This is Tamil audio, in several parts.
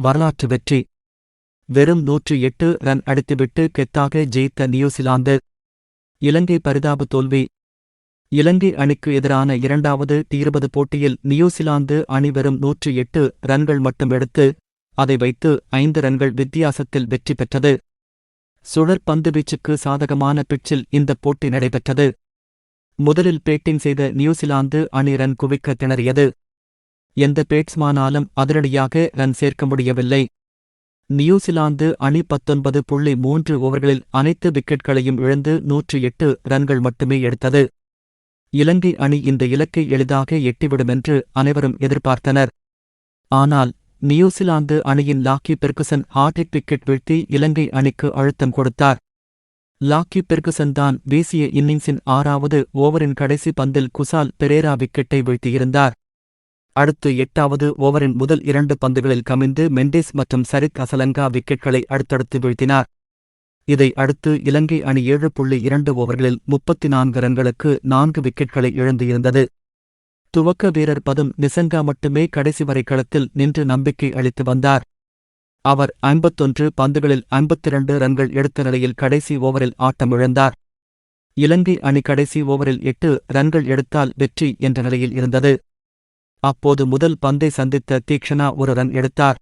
வரலாற்று வெற்றி. வெறும் 108 ரன் அடித்துவிட்டு கெத்தாக ஜெயித்த நியூசிலாந்து. இலங்கை பரிதாப தோல்வி. இலங்கை அணிக்கு எதிரான இரண்டாவது T20 போட்டியில் நியூசிலாந்து அணி வெறும் 108 ரன்கள் மட்டும் எடுத்து, அதை வைத்து 5 ரன்கள் வித்தியாசத்தில் வெற்றி பெற்றது. சுழற் பந்துவீச்சுக்கு சாதகமான பிட்சில் இந்த போட்டி நடைபெற்றது. முதலில் பேட்டிங் செய்த நியூசிலாந்து அணி ரன் குவிக்க திணறியது. எந்த பேட்ஸ்மானாலும் அதிரடியாக ரன் சேர்க்க முடியவில்லை. நியூசிலாந்து அணி 19.3 ஓவர்களில் அனைத்து விக்கெட்களையும் இழந்து 108 ரன்கள் மட்டுமே எடுத்தது. இலங்கை அணி இந்த இலக்கை எளிதாக எட்டிவிடுமென்று அனைவரும் எதிர்பார்த்தனர். ஆனால் நியூசிலாந்து அணியின் லாக்கி பெர்குசன் ஹார்ட்ரிக் விக்கெட் வீழ்த்தி இலங்கை அணிக்கு அழுத்தம் கொடுத்தார். லாக்கி பெர்குசன் தான் வீசிய இன்னிங்ஸின் 6வது ஓவரின் கடைசி பந்தில் குசால் பெரேரா விக்கெட்டை வீழ்த்தியிருந்தார். அடுத்து 8வது ஓவரின் முதல் 2 பந்துகளில் கமிந்து மெண்டேஸ் மற்றும் சரித் அசலங்கா விக்கெட்களை அடுத்தடுத்து வீழ்த்தினார். இதை அடுத்து இலங்கை அணி 7.2 ஓவர்களில் 34 ரன்களுக்கு 4 விக்கெட்களை இழந்திருந்தது. துவக்க வீரர் பதும் நிசங்கா மட்டுமே கடைசி வரை களத்தில் நின்று நம்பிக்கை அளித்து வந்தார். அவர் 51 பந்துகளில் 52 ரன்கள் எடுத்த நிலையில் கடைசி ஓவரில் ஆட்டமிழந்தார். இலங்கை அணி கடைசி ஓவரில் 8 ரன்கள் எடுத்தால் வெற்றி என்ற நிலையில் இருந்தது. அப்போது முதல் பந்தை சந்தித்த தீக்ஷனா 1 ரன் எடுத்தார்.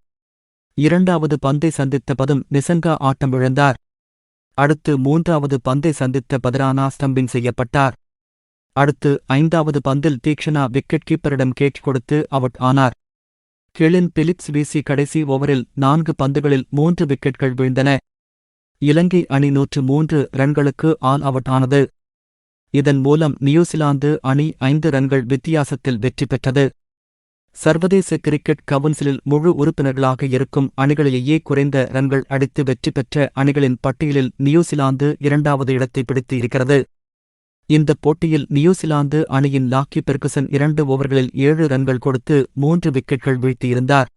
2வது பந்தை சந்தித்த பதும் நிசங்கா ஆட்டமிழந்தார். அடுத்து 3வது பந்தை சந்தித்த பதரானா ஸ்டம்பிங் செய்யப்பட்டார். அடுத்து 5வது பந்தில் தீக்ஷனா விக்கெட் கீப்பரிடம் கேட்ச் கொடுத்து அவுட் ஆனார். கெலின் பிலிப்ஸ் வீசி கடைசி ஓவரில் 4 பந்துகளில் 3 விக்கெட்கள் வீழ்ந்தன. இலங்கை அணி 103 ரன்களுக்கு ஆல் அவுட் ஆனது. இதன் மூலம் நியூசிலாந்து அணி 5 ரன்கள் வித்தியாசத்தில் வெற்றி பெற்றது. சர்வதேச கிரிக்கெட் கவுன்சிலில் முழு உறுப்பினர்களாக இருக்கும் அணிகளிலேயே குறைந்த ரன்கள் அடித்து வெற்றி பெற்ற அணிகளின் பட்டியலில் நியூசிலாந்து 2வது இடத்தை பிடித்து இருக்கிறது. இந்த போட்டியில் நியூசிலாந்து அணியின் லாக்கி பெர்குசன் 2 ஓவர்களில் 7 ரன்கள் கொடுத்து 3 விக்கெட்கள் வீழ்த்தியிருந்தார்.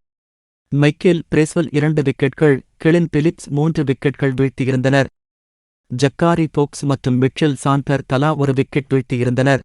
மைக்கேல் பிரேஸ்வெல் 2 விக்கெட்கள், கெலின் பிலிப்ஸ் 3 விக்கெட்கள் வீழ்த்தியிருந்தனர். ஜக்காரி போக்ஸ் மற்றும் மிச்சல் சாண்டர் தலா 1 விக்கெட் வீழ்த்தியிருந்தனர்.